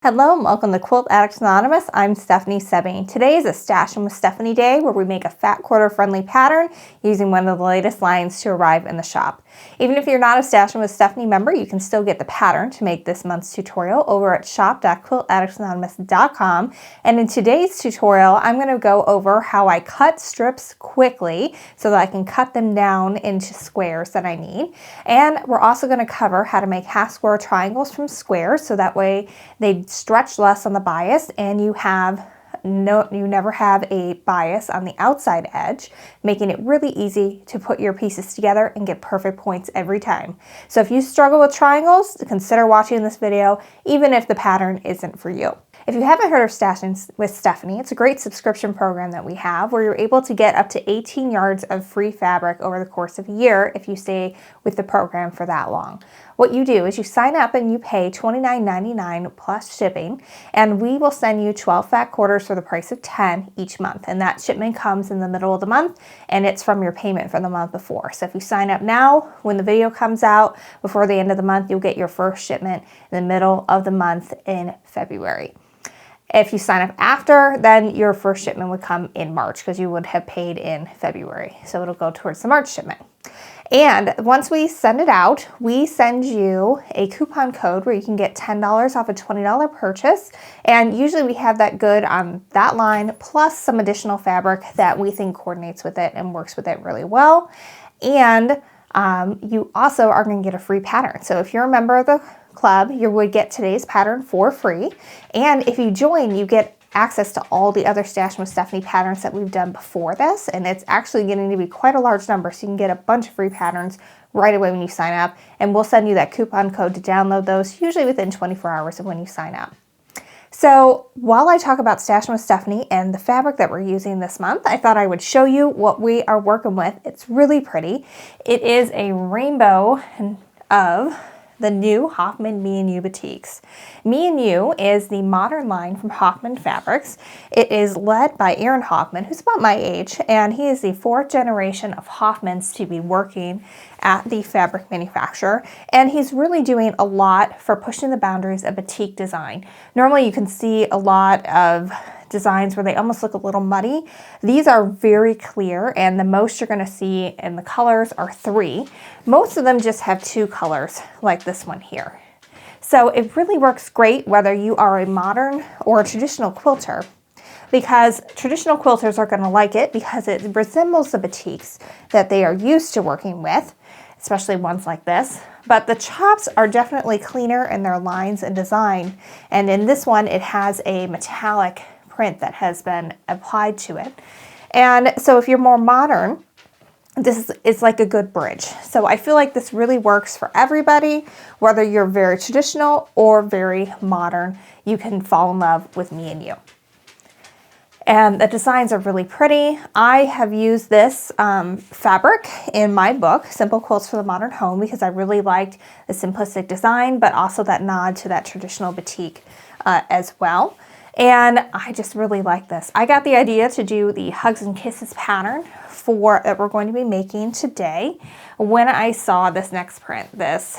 Hello and welcome to Quilt Addicts Anonymous. I'm Stephanie Soebbing. Today is a Stashin with Stephanie Day where we make a fat quarter friendly pattern using one of the latest lines to arrive in the shop. Even if you're not a Stashin with Stephanie member, you can still get the pattern to make this month's tutorial over at shop.quiltaddictsanonymous.com. And in today's tutorial, I'm going to go over how I cut strips quickly so that I can cut them down into squares that I need. And we're also going to cover how to make half square triangles from squares so that way they stretch less on the bias and you never have a bias on the outside edge, making it really easy to put your pieces together and get perfect points every time. So if you struggle with triangles, consider watching this video even if the pattern isn't for you. If you haven't heard of Stashin with Stephanie, it's a great subscription program that we have where you're able to get up to 18 yards of free fabric over the course of a year if you stay with the program for that long. What you do is you sign up and you pay $29.99 plus shipping, and we will send you 12 fat quarters for the price of 10 each month. And that shipment comes in the middle of the month and it's from your payment from the month before. So if you sign up now, when the video comes out before the end of the month, you'll get your first shipment in the middle of the month in February. If you sign up after, then your first shipment would come in March because you would have paid in February. So it'll go towards the March shipment. And once we send it out, we send you a coupon code where you can get $10 off a $20 purchase. And usually we have that good on that line, plus some additional fabric that we think coordinates with it and works with it really well. And you also are going to get a free pattern. So if you're a member of the club, you would get today's pattern for free. And if you join, you get access to all the other Stashin with Stephanie patterns that we've done before this. And it's actually getting to be quite a large number. So you can get a bunch of free patterns right away when you sign up. And we'll send you that coupon code to download those, usually within 24 hours of when you sign up. So while I talk about Stashin with Stephanie and the fabric that we're using this month, I thought I would show you what we are working with. It's really pretty. It is a rainbow of the new Hoffman Me You Batiks. Me You is the modern line from Hoffman Fabrics. It is led by Aaron Hoffman, who's about my age, and he is the fourth generation of Hoffmans to be working at the fabric manufacturer. And he's really doing a lot for pushing the boundaries of batik design. Normally you can see a lot of designs where they almost look a little muddy. These are very clear, and the most you're going to see in the colors are 3. Most of them just have 2 colors like this one here. So it really works great whether you are a modern or a traditional quilter, because traditional quilters are going to like it because it resembles the batiks that they are used to working with, especially ones like this. But the chops are definitely cleaner in their lines and design. And in this one, it has a metallic print that has been applied to it. And so if you're more modern, this is like a good bridge. So I feel like this really works for everybody, whether you're very traditional or very modern. You can fall in love with Me You. And the designs are really pretty. I have used this fabric in my book, Simple Quilts for the Modern Home, because I really liked the simplistic design, but also that nod to that traditional batik as well. And I just really like this. I got the idea to do the Hugs and Kisses pattern that we're going to be making today when I saw this next print, this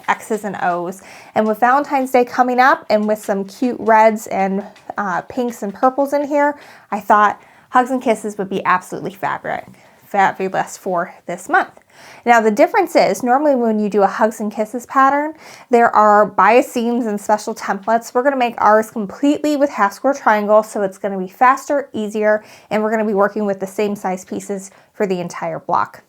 X's and O's. And with Valentine's Day coming up and with some cute reds and pinks and purples in here, I thought Hugs and Kisses would be absolutely fabulous for this month. Now the difference is, normally when you do a Hugs and Kisses pattern, there are bias seams and special templates. We're going to make ours completely with half square triangles, so it's going to be faster, easier, and we're going to be working with the same size pieces for the entire block.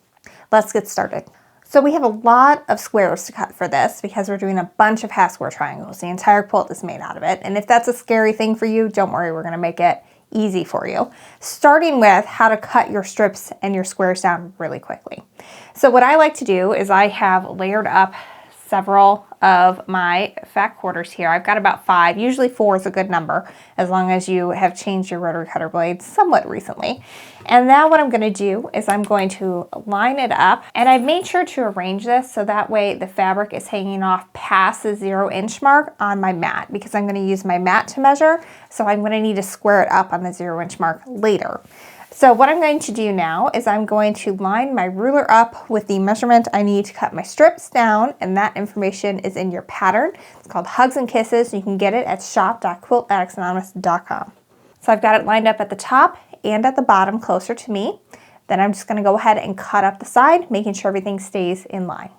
Let's get started. So we have a lot of squares to cut for this because we're doing a bunch of half square triangles. The entire quilt is made out of it. And if that's a scary thing for you, don't worry, we're going to make it easy for you. Starting with how to cut your strips and your squares down really quickly. So what I like to do is I have layered up several of my fat quarters here. I've got about 5. Usually 4 is a good number as long as you have changed your rotary cutter blades somewhat recently. And now what I'm going to do is I'm going to line it up, and I've made sure to arrange this so that way the fabric is hanging off past the 0-inch mark on my mat, because I'm going to use my mat to measure, so I'm going to need to square it up on the 0-inch mark later. So what I'm going to do now is I'm going to line my ruler up with the measurement I need to cut my strips down, and that information is in your pattern. It's called Hugs and Kisses. You can get it at shop.quiltaddictsanonymous.com. So I've got it lined up at the top and at the bottom closer to me. Then I'm just going to go ahead and cut up the side, making sure everything stays in line.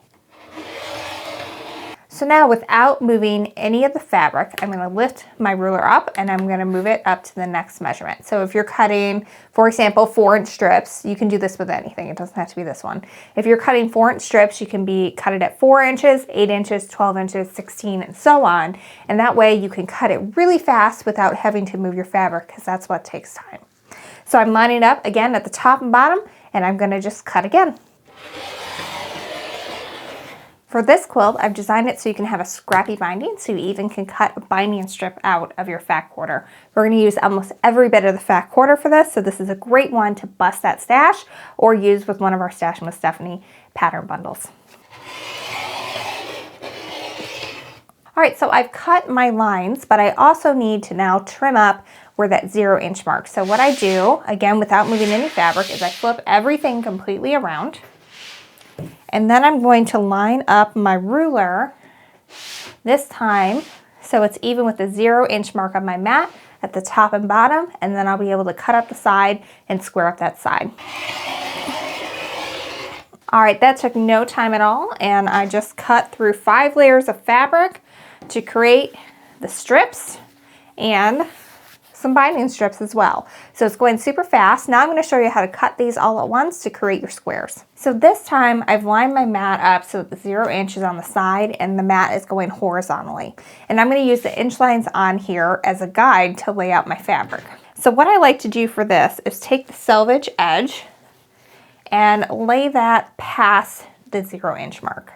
So now, without moving any of the fabric, I'm going to lift my ruler up and I'm going to move it up to the next measurement. So if you're cutting, for example, 4-inch strips, you can do this with anything. It doesn't have to be this one. If you're cutting 4-inch strips, you can cut it at 4 inches, 8 inches, 12 inches, 16, and so on. And that way you can cut it really fast without having to move your fabric, because that's what takes time. So I'm lining up again at the top and bottom, and I'm going to just cut again. For this quilt, I've designed it so you can have a scrappy binding, so you even can cut a binding strip out of your fat quarter. We're going to use almost every bit of the fat quarter for this, so this is a great one to bust that stash or use with one of our Stashin with Stephanie pattern bundles. All right, so I've cut my lines, but I also need to now trim up where that 0-inch mark. So what I do, again, without moving any fabric, is I flip everything completely around. And then I'm going to line up my ruler this time so it's even with the 0-inch mark on my mat at the top and bottom, and then I'll be able to cut up the side and square up that side. All right, that took no time at all, and I just cut through 5 layers of fabric to create the strips and some binding strips as well. So it's going super fast. Now I'm going to show you how to cut these all at once to create your squares. So this time I've lined my mat up so that the 0-inch is on the side and the mat is going horizontally. And I'm going to use the inch lines on here as a guide to lay out my fabric. So what I like to do for this is take the selvage edge and lay that past the 0-inch mark.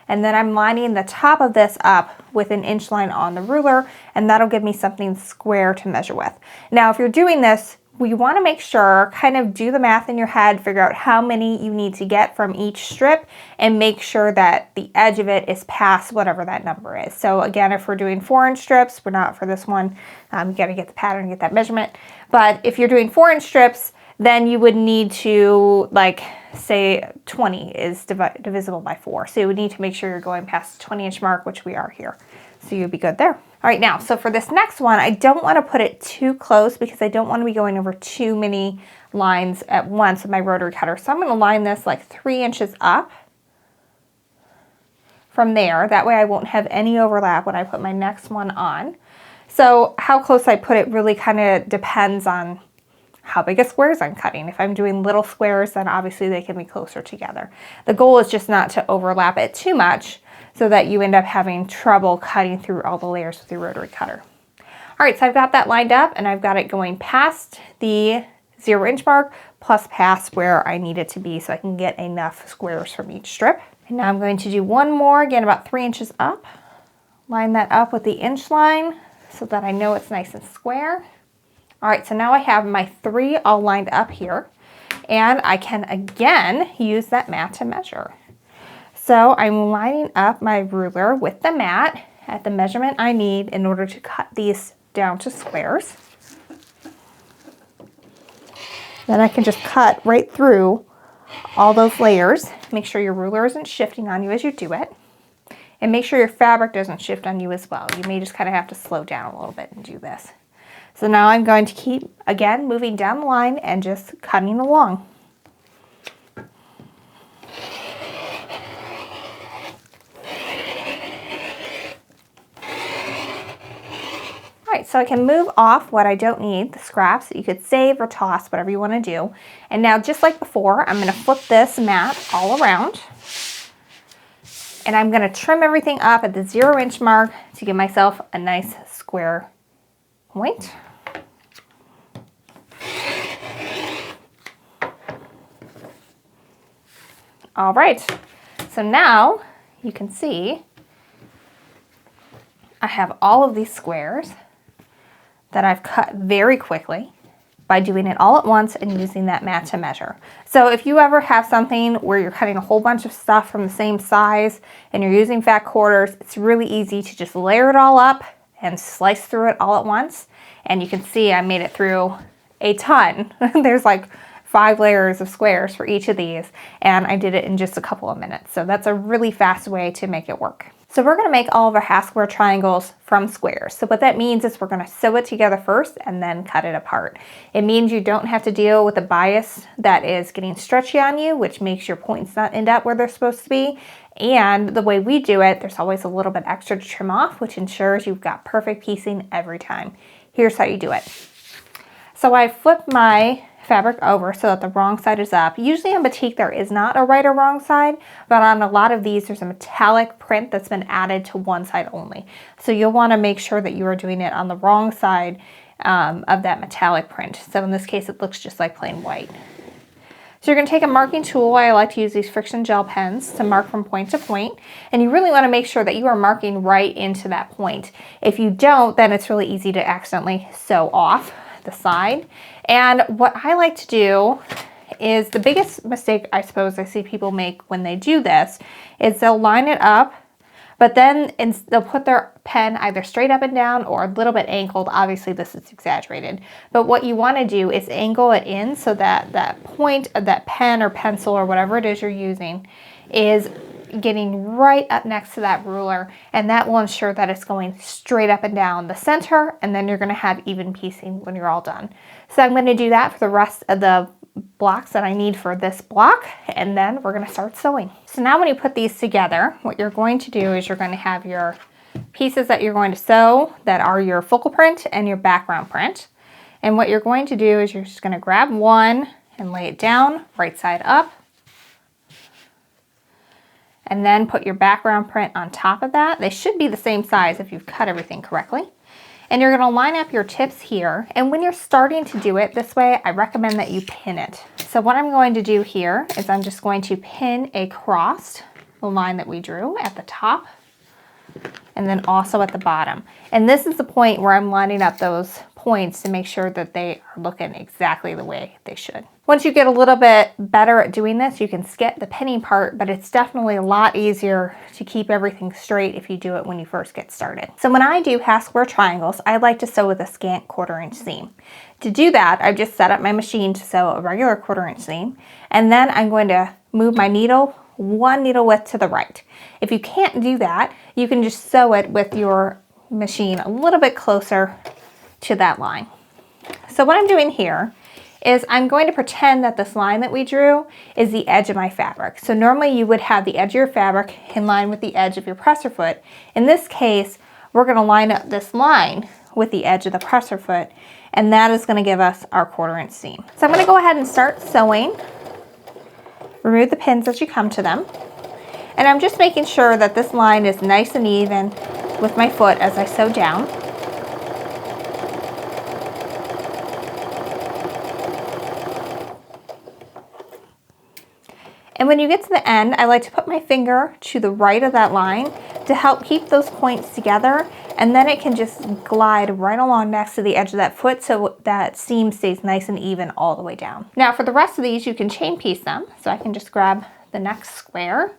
And then I'm lining the top of this up with an inch line on the ruler, and that'll give me something square to measure with. Now, if you're doing this, we want to make sure, kind of do the math in your head, figure out how many you need to get from each strip, and make sure that the edge of it is past whatever that number is. So again, if we're doing 4-inch strips, we're not for this one, you got to get the pattern and get that measurement. But if you're doing 4-inch strips, then you would need to, like, say 20 is divisible by 4. So you would need to make sure you're going past the 20-inch mark, which we are here. So you'd be good there. All right, now, so for this next one, I don't want to put it too close because I don't want to be going over too many lines at once with my rotary cutter. So I'm going to line this like 3 inches up from there. That way I won't have any overlap when I put my next one on. So how close I put it really kind of depends on how big of squares I'm cutting. If I'm doing little squares, then obviously they can be closer together. The goal is just not to overlap it too much so that you end up having trouble cutting through all the layers with your rotary cutter. All right, so I've got that lined up and I've got it going past the 0-inch mark plus past where I need it to be so I can get enough squares from each strip. And now I'm going to do one more, again about 3 inches up. Line that up with the inch line so that I know it's nice and square. All right, so now I have my 3 all lined up here, and I can again use that mat to measure. So I'm lining up my ruler with the mat at the measurement I need in order to cut these down to squares. Then I can just cut right through all those layers. Make sure your ruler isn't shifting on you as you do it. And make sure your fabric doesn't shift on you as well. You may just kind of have to slow down a little bit and do this. So now I'm going to keep, again, moving down the line and just cutting along. All right, so I can move off what I don't need, the scraps that you could save or toss, whatever you want to do. And now, just like before, I'm going to flip this mat all around. And I'm going to trim everything up at the 0-inch mark to give myself a nice square point. All right, so now you can see I have all of these squares that I've cut very quickly by doing it all at once and using that mat to measure. So if you ever have something where you're cutting a whole bunch of stuff from the same size and you're using fat quarters, it's really easy to just layer it all up and slice through it all at once. And you can see I made it through a ton. There's like 5 layers of squares for each of these, and I did it in just a couple of minutes. So that's a really fast way to make it work. So we're gonna make all of our half square triangles from squares. So what that means is we're gonna sew it together first and then cut it apart. It means you don't have to deal with the bias that is getting stretchy on you, which makes your points not end up where they're supposed to be. And the way we do it, there's always a little bit extra to trim off, which ensures you've got perfect piecing every time. Here's how you do it. So I flip my fabric over so that the wrong side is up. Usually on batik there is not a right or wrong side, but on a lot of these there's a metallic print that's been added to one side only. So you'll want to make sure that you are doing it on the wrong side of that metallic print. So in this case it looks just like plain white. So you're going to take a marking tool. I like to use these friction gel pens to mark from point to point, and you really want to make sure that you are marking right into that point. If you don't, then it's really easy to accidentally sew off the side. And what I like to do is, the biggest mistake I suppose I see people make when they do this is they'll line it up, but then they'll put their pen either straight up and down or a little bit angled. Obviously this is exaggerated, but what you want to do is angle it in so that that point of that pen or pencil or whatever it is you're using is getting right up next to that ruler, and that will ensure that it's going straight up and down the center, and then you're going to have even piecing when you're all done. So I'm going to do that for the rest of the blocks that I need for this block, and then we're going to start sewing. So now when you put these together, what you're going to do is you're going to have your pieces that you're going to sew that are your focal print and your background print. And what you're going to do is you're just going to grab one and lay it down right side up, and then put your background print on top of that. They should be the same size if you've cut everything correctly. And you're gonna line up your tips here. And when you're starting to do it this way, I recommend that you pin it. So what I'm going to do here is I'm just going to pin across the line that we drew at the top, and then also at the bottom. And this is the point where I'm lining up those points to make sure that they are looking exactly the way they should. Once you get a little bit better at doing this, you can skip the pinning part, but it's definitely a lot easier to keep everything straight if you do it when you first get started. So when I do half square triangles, I like to sew with a scant 1/4 inch seam. To do that, I've just set up my machine to sew a regular 1/4 inch seam, and then I'm going to move my needle 1 needle width to the right. If you can't do that, you can just sew it with your machine a little bit closer to that line. So what I'm doing here is I'm going to pretend that this line that we drew is the edge of my fabric. So normally you would have the edge of your fabric in line with the edge of your presser foot. In this case, we're going to line up this line with the edge of the presser foot, and that is going to give us our 1/4 inch seam. So I'm going to go ahead and start sewing. Remove the pins as you come to them. And I'm just making sure that this line is nice and even with my foot as I sew down. And when you get to the end, I like to put my finger to the right of that line to help keep those points together, and then it can just glide right along next to the edge of that foot so that seam stays nice and even all the way down. Now for the rest of these, you can chain piece them. So I can just grab the next square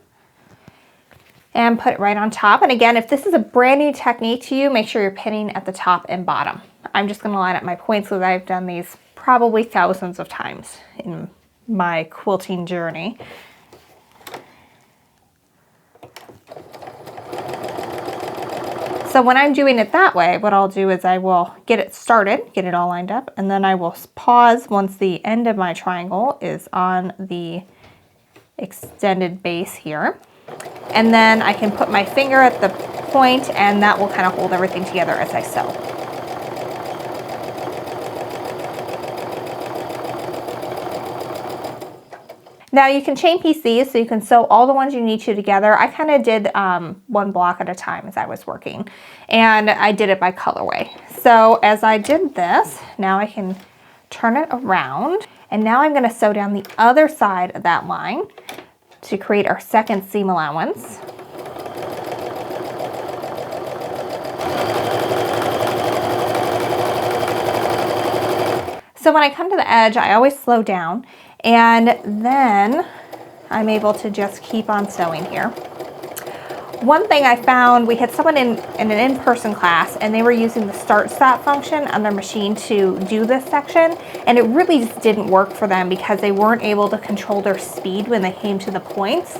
and put it right on top. And again, if this is a brand new technique to you, make sure you're pinning at the top and bottom. I'm just going to line up my points so that I've done these probably thousands of times in my quilting journey. So when I'm doing it that way, what I'll do is I will get it started, get it all lined up, and then I will pause once the end of my triangle is on the extended base here. And then I can put my finger at the point, and that will kind of hold everything together as I sew. Now you can chain piece these so you can sew all the ones you need to together. I kind of did one block at a time as I was working, and I did it by colorway. So as I did this, now I can turn it around, and now I'm going to sew down the other side of that line to create our second seam allowance. So when I come to the edge, I always slow down, and then I'm able to just keep on sewing here. One thing I found, we had someone in an in-person class and they were using the start-stop function on their machine to do this section, and it really just didn't work for them because they weren't able to control their speed when they came to the points,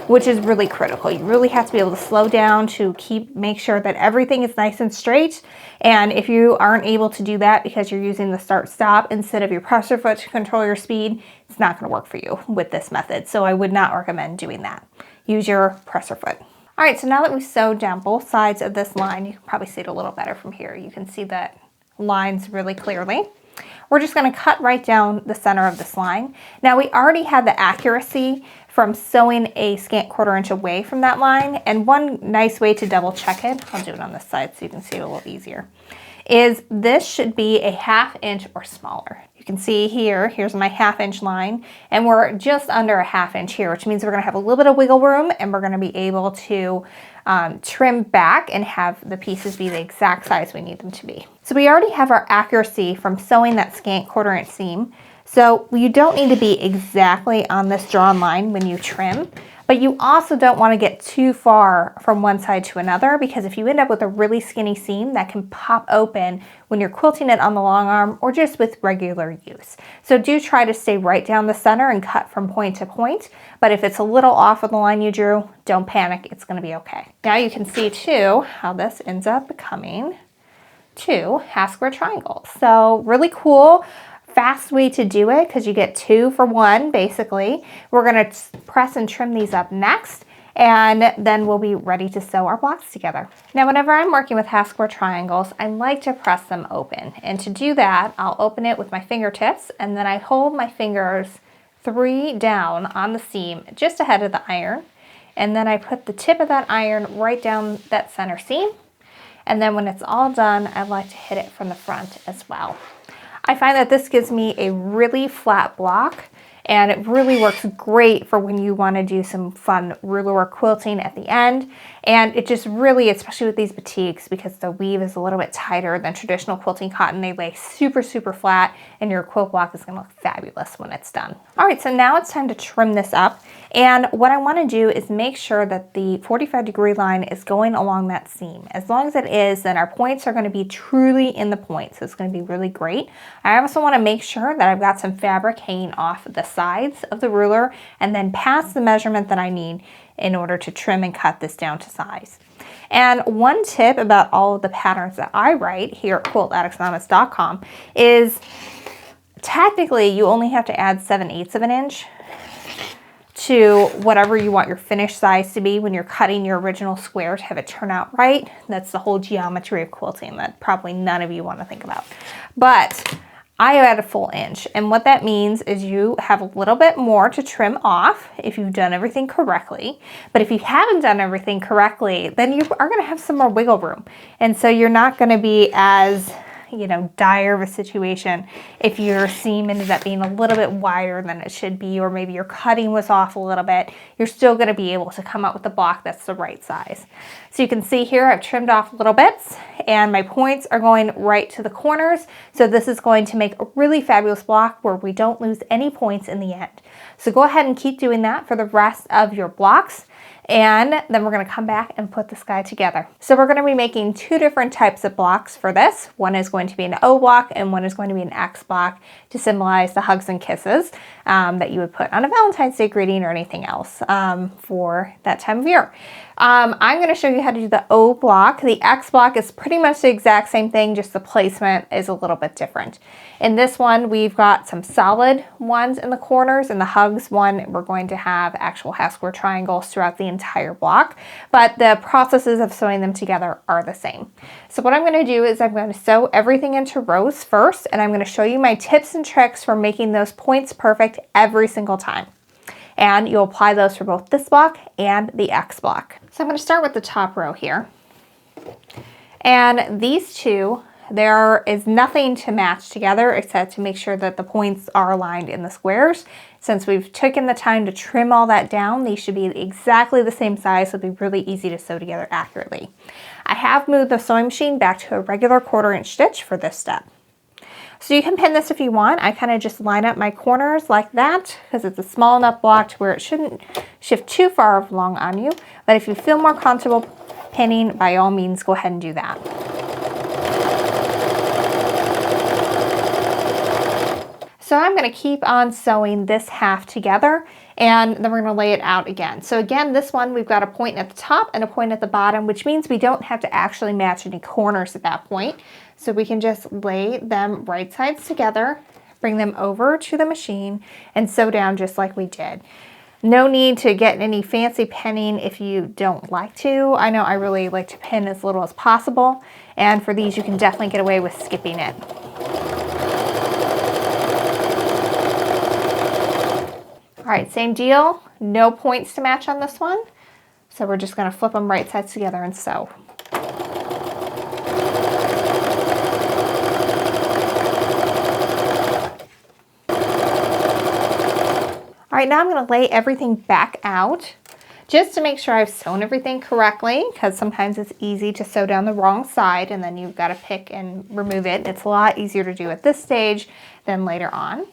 which is really critical. You really have to be able to slow down to make sure that everything is nice and straight. And if you aren't able to do that because you're using the start-stop instead of your presser foot to control your speed, it's not going to work for you with this method. So I would not recommend doing that. Use your presser foot. All right, so now that we've sewed down both sides of this line, you can probably see it a little better from here. You can see that lines really clearly. We're just going to cut right down the center of this line. Now we already had the accuracy from sewing a scant 1/4 inch away from that line, and one nice way to double check it, I'll do it on this side so you can see it a little easier, is this should be a 1/2 inch or smaller. You can see here, here's my 1/2 inch line, and we're just under a 1/2 inch here, which means we're going to have a little bit of wiggle room, and we're going to be able to trim back and have the pieces be the exact size we need them to be. So we already have our accuracy from sewing that scant 1/4 inch seam. So you don't need to be exactly on this drawn line when you trim, but you also don't want to get too far from one side to another, because if you end up with a really skinny seam, that can pop open when you're quilting it on the long arm or just with regular use. So do try to stay right down the center and cut from point to point, but if it's a little off of the line you drew, don't panic, it's going to be okay. Now you can see too how this ends up becoming 2 half square triangles. So really cool. Fast way to do it because you get 2 for 1 basically. We're going to press and trim these up next, and then we'll be ready to sew our blocks together. Now whenever I'm working with half square triangles, I like to press them open, and to do that I'll open it with my fingertips, and then I hold my fingers 3 down on the seam just ahead of the iron, and then I put the tip of that iron right down that center seam, and then when it's all done I like to hit it from the front as well. I find that this gives me a really flat block, and it really works great for when you want to do some fun ruler work quilting at the end. And it just really, especially with these batiks, because the weave is a little bit tighter than traditional quilting cotton, they lay super, super flat, and your quilt block is going to look fabulous when it's done. All right, so now it's time to trim this up. And what I want to do is make sure that the 45-degree line is going along that seam. As long as it is, then our points are going to be truly in the point, so it's going to be really great. I also want to make sure that I've got some fabric hanging off the sides of the ruler and then past the measurement that I need in order to trim and cut this down to size. And one tip about all of the patterns that I write here at quiltaddictsanonymous.com is technically you only have to add 7/8 of an inch to whatever you want your finished size to be when you're cutting your original square to have it turn out right. That's the whole geometry of quilting that probably none of you want to think about. But I add a full inch, and what that means is you have a little bit more to trim off if you've done everything correctly. But if you haven't done everything correctly, then you are going to have some more wiggle room. And so you're not going to be as, dire of a situation if your seam ended up being a little bit wider than it should be, or maybe your cutting was off a little bit. You're still going to be able to come up with a block that's the right size. So you can see here I've trimmed off little bits, and my points are going right to the corners. So this is going to make a really fabulous block where we don't lose any points in the end. So go ahead and keep doing that for the rest of your blocks. And then we're going to come back and put this guy together. So we're going to be making 2 different types of blocks for this. One is going to be an O block, and one is going to be an X block to symbolize the hugs and kisses that you would put on a Valentine's Day greeting or anything else for that time of year. I'm going to show you how to do the O block. The X block is pretty much the exact same thing, just the placement is a little bit different. In this one, we've got some solid ones in the corners, and the hugs one, we're going to have actual half square triangles throughout the entire block, but the processes of sewing them together are the same. So what I'm going to do is I'm going to sew everything into rows first, and I'm going to show you my tips and tricks for making those points perfect every single time. And you'll apply those for both this block and the X block. So I'm going to start with the top row here. And these two, there is nothing to match together except to make sure that the points are aligned in the squares. Since we've taken the time to trim all that down, these should be exactly the same size, so it'll be really easy to sew together accurately. I have moved the sewing machine back to a regular 1/4 inch stitch for this step. So you can pin this if you want. I kind of just line up my corners like that because it's a small enough block to where it shouldn't shift too far along on you. But if you feel more comfortable pinning, by all means, go ahead and do that. So I'm going to keep on sewing this half together, and then we're going to lay it out again. So again, this one, we've got a point at the top and a point at the bottom, which means we don't have to actually match any corners at that point. So we can just lay them right sides together, bring them over to the machine, and sew down just like we did. No need to get any fancy pinning if you don't like to. I know I really like to pin as little as possible, and for these you can definitely get away with skipping it. All right, same deal, no points to match on this one. So we're just gonna flip them right sides together and sew. All right, now I'm gonna lay everything back out just to make sure I've sewn everything correctly, because sometimes it's easy to sew down the wrong side and then you've got to pick and remove it. It's a lot easier to do at this stage than later on.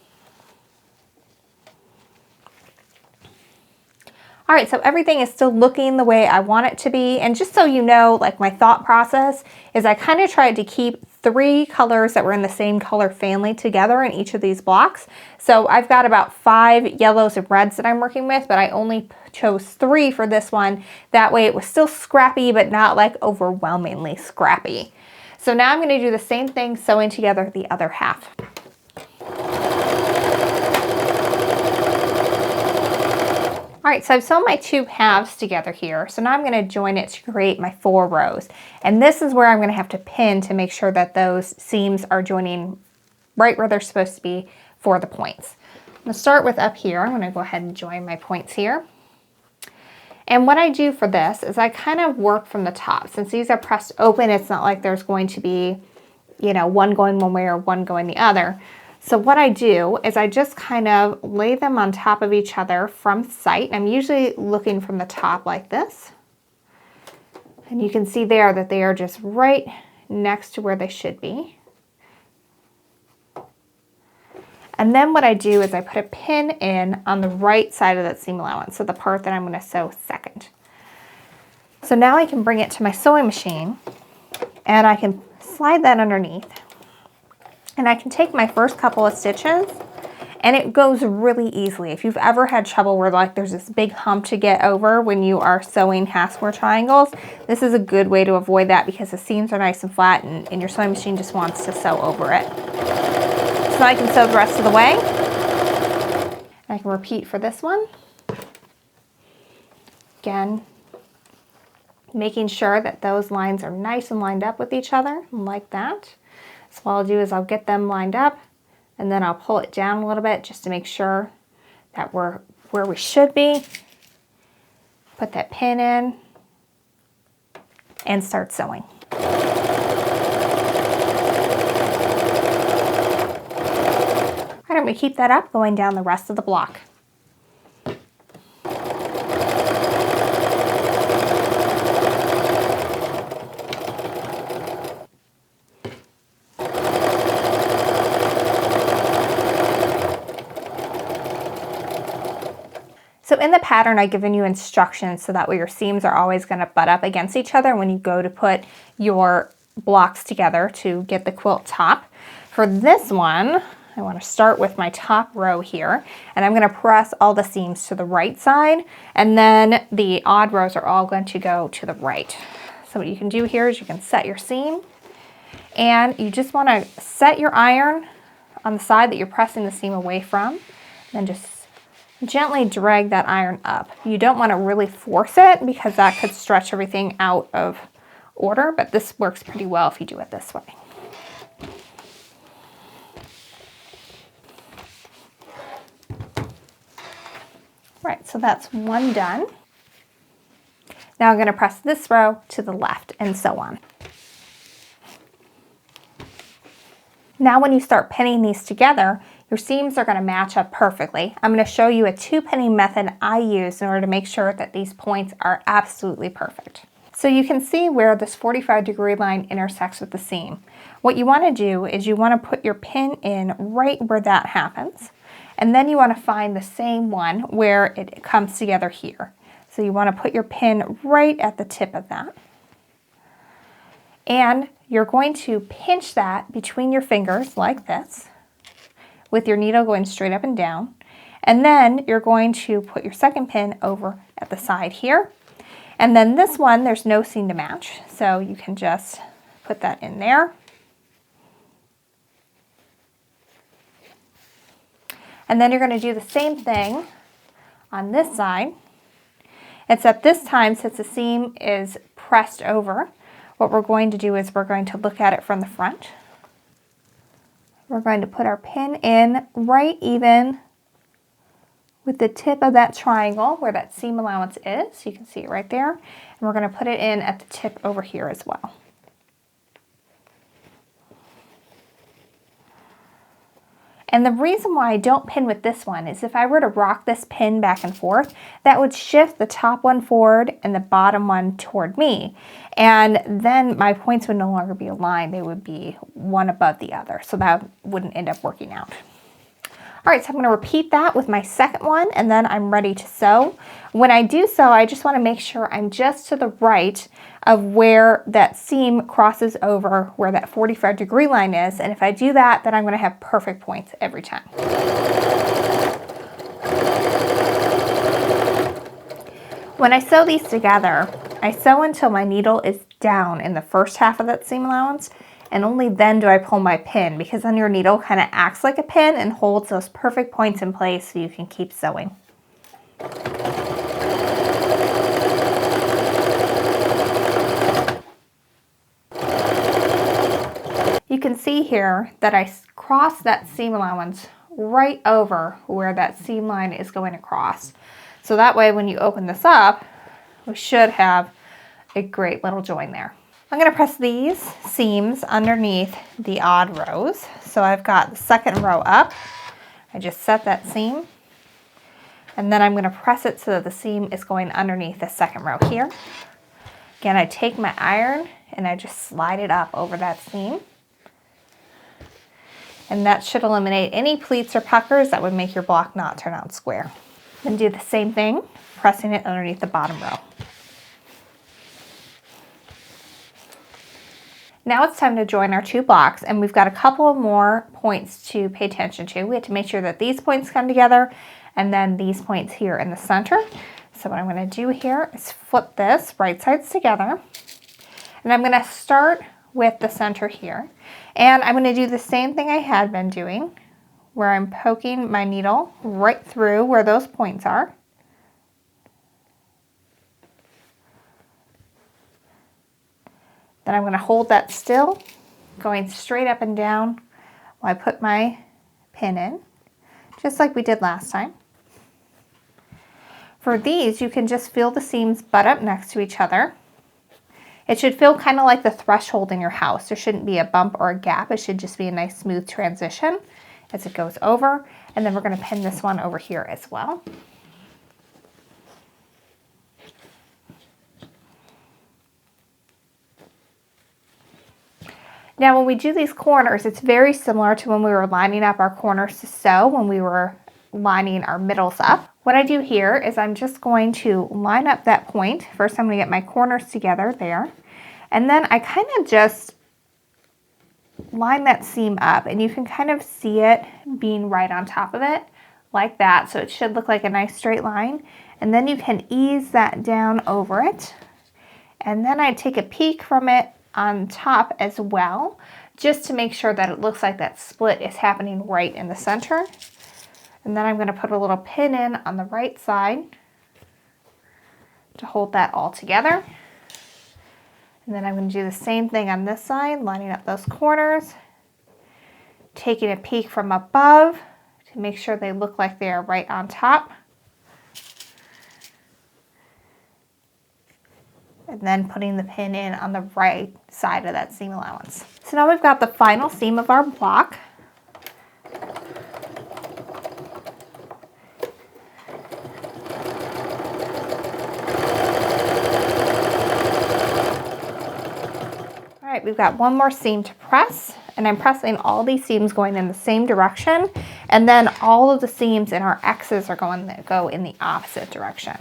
All right, so everything is still looking the way I want it to be. And just so you know, like my thought process is I kind of tried to keep 3 colors that were in the same color family together in each of these blocks. So I've got about 5 yellows and reds that I'm working with, but I only chose 3 for this one. That way it was still scrappy, but not like overwhelmingly scrappy. So now I'm going to do the same thing, sewing together the other half. All right, so I've sewn my 2 halves together here. So now I'm going to join it to create my 4 rows. And this is where I'm going to have to pin to make sure that those seams are joining right where they're supposed to be for the points. I'm going to start with up here. I'm going to go ahead and join my points here. And what I do for this is I kind of work from the top. Since these are pressed open, it's not like there's going to be, you know, one going one way or one going the other. So what I do is I just kind of lay them on top of each other from sight. I'm usually looking from the top like this. And you can see there that they are just right next to where they should be. And then what I do is I put a pin in on the right side of that seam allowance, so the part that I'm going to sew second. So now I can bring it to my sewing machine and I can slide that underneath. And I can take my first couple of stitches and it goes really easily. If you've ever had trouble where like there's this big hump to get over when you are sewing half square triangles, this is a good way to avoid that because the seams are nice and flat and your sewing machine just wants to sew over it. So I can sew the rest of the way. I can repeat for this one. Again, making sure that those lines are nice and lined up with each other like that. So what I'll do is I'll get them lined up and then I'll pull it down a little bit just to make sure that we're where we should be. Put that pin in and start sewing. All right, I'm going to keep that up going down the rest of the block. So in the pattern, I've given you instructions so that way your seams are always going to butt up against each other when you go to put your blocks together to get the quilt top. For this one, I want to start with my top row here, and I'm going to press all the seams to the right side, and then the odd rows are all going to go to the right. So what you can do here is you can set your seam, and you just want to set your iron on the side that you're pressing the seam away from, then just gently drag that iron up. You don't want to really force it because that could stretch everything out of order, but this works pretty well if you do it this way. Right, so that's one done. Now I'm going to press this row to the left and so on. Now when you start pinning these together, your seams are going to match up perfectly. I'm going to show you a 2 pinning method I use in order to make sure that these points are absolutely perfect. So you can see where this 45-degree line intersects with the seam. What you want to do is you want to put your pin in right where that happens. And then you want to find the same one where it comes together here. So you want to put your pin right at the tip of that. And you're going to pinch that between your fingers like this, with your needle going straight up and down. And then you're going to put your second pin over at the side here. And then this one, there's no seam to match, so you can just put that in there. And then you're going to do the same thing on this side. Except this time, since the seam is pressed over, what we're going to do is we're going to look at it from the front. We're going to put our pin in right even with the tip of that triangle where that seam allowance is. You can see it right there. And we're going to put it in at the tip over here as well. And the reason why I don't pin with this one is if I were to rock this pin back and forth, that would shift the top one forward and the bottom one toward me. And then my points would no longer be aligned. They would be one above the other. So that wouldn't end up working out. All right, so I'm going to repeat that with my second one, and then I'm ready to sew. When I do sew, I just want to make sure I'm just to the right of where that seam crosses over where that 45-degree line is. And if I do that, then I'm going to have perfect points every time. When I sew these together, I sew until my needle is down in the first half of that seam allowance. And only then do I pull my pin, because then your needle kind of acts like a pin and holds those perfect points in place so you can keep sewing. You can see here that I cross that seam allowance right over where that seam line is going across. So that way when you open this up, we should have a great little join there. I'm going to press these seams underneath the odd rows. So I've got the second row up. I just set that seam. And then I'm going to press it so that the seam is going underneath the second row here. Again, I take my iron and I just slide it up over that seam. And that should eliminate any pleats or puckers that would make your block not turn out square. Then do the same thing, pressing it underneath the bottom row. Now it's time to join our two blocks, and we've got a couple more points to pay attention to. We have to make sure that these points come together and then these points here in the center. So what I'm going to do here is flip this right sides together, and I'm going to start with the center here. And I'm going to do the same thing I had been doing, where I'm poking my needle right through where those points are. Then I'm going to hold that still, going straight up and down while I put my pin in, just like we did last time. For these, you can just feel the seams butt up next to each other. It should feel kind of like the threshold in your house. There shouldn't be a bump or a gap. It should just be a nice smooth transition as it goes over. And then we're going to pin this one over here as well. Now when we do these corners, it's very similar to when we were lining up our corners to sew, when we were lining our middles up. What I do here is I'm just going to line up that point. First I'm going to get my corners together there, and then I kind of just line that seam up, and you can kind of see it being right on top of it like that, so it should look like a nice straight line. And then you can ease that down over it, and then I take a peek from it on top as well, just to make sure that it looks like that split is happening right in the center. And then I'm going to put a little pin in on the right side to hold that all together. And then I'm going to do the same thing on this side, lining up those corners, taking a peek from above to make sure they look like they are right on top. And then putting the pin in on the right side of that seam allowance. So now we've got the final seam of our block. right, we've got one more seam to press, and I'm pressing all these seams going in the same direction, and then all of the seams in our X's are going to go in the opposite direction.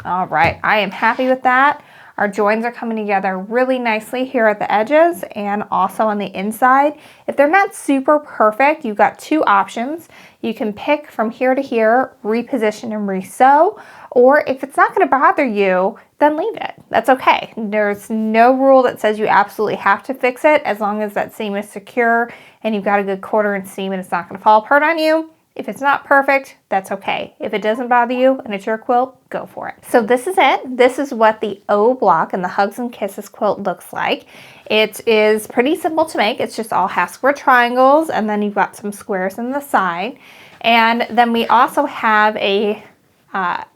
All right, I am happy with that. Our joins are coming together really nicely here at the edges and also on the inside. If they're not super perfect, you've got two options. You can pick from here to here, reposition and resew, or if it's not going to bother you, then leave it. That's okay. There's no rule that says you absolutely have to fix it as long as that seam is secure and you've got a good quarter-inch seam and it's not going to fall apart on you. If it's not perfect, that's okay. If it doesn't bother you and it's your quilt, go for it. So this is it. This is what the O block and the Hugs and Kisses quilt looks like. It is pretty simple to make. It's just all half square triangles, and then you've got some squares in the side. And then we also have a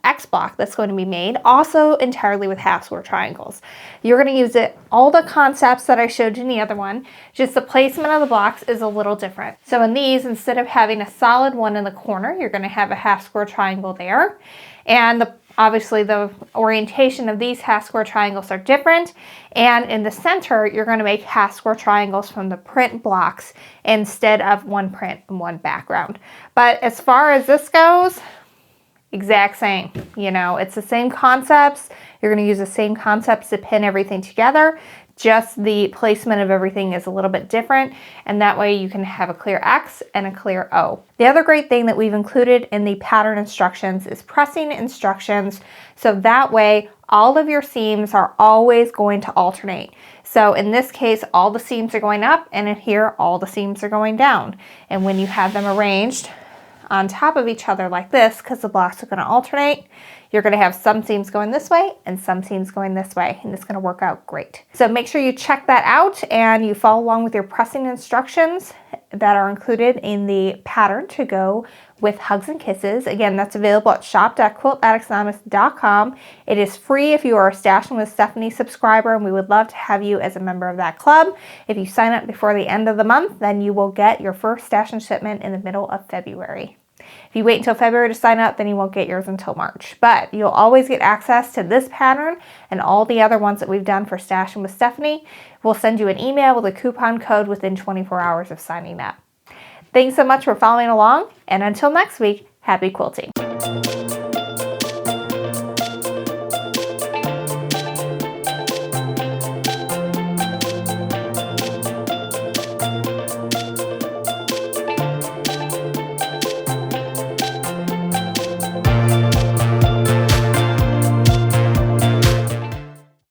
X block that's going to be made also entirely with half square triangles. You're going to use it all the concepts that I showed you in the other one, just the placement of the blocks is a little different. So in these, instead of having a solid one in the corner, you're going to have a half square triangle there. And obviously the orientation of these half square triangles are different. And in the center, you're going to make half square triangles from the print blocks instead of one print and one background. But as far as this goes, exact same, you know, it's the same concepts. You're going to use the same concepts to pin everything together. Just the placement of everything is a little bit different, and that way you can have a clear X and a clear O. The other great thing that we've included in the pattern instructions is pressing instructions, so that way all of your seams are always going to alternate. So in this case, all the seams are going up, and in here, all the seams are going down. And when you have them arranged on top of each other like this, because the blocks are going to alternate, you're going to have some seams going this way and some seams going this way, and it's going to work out great. So make sure you check that out and you follow along with your pressing instructions that are included in the pattern to go with Hugs and Kisses. Again, that's available at shop.quiltaddictsanonymous.com. It is free if you are a Stashin with Stephanie subscriber, and we would love to have you as a member of that club. If you sign up before the end of the month, then you will get your first Stashin shipment in the middle of February. If you wait until February to sign up, then you won't get yours until March. But you'll always get access to this pattern and all the other ones that we've done for Stashin with Stephanie. We'll send you an email with a coupon code within 24 hours of signing up. Thanks so much for following along, and until next week, happy quilting.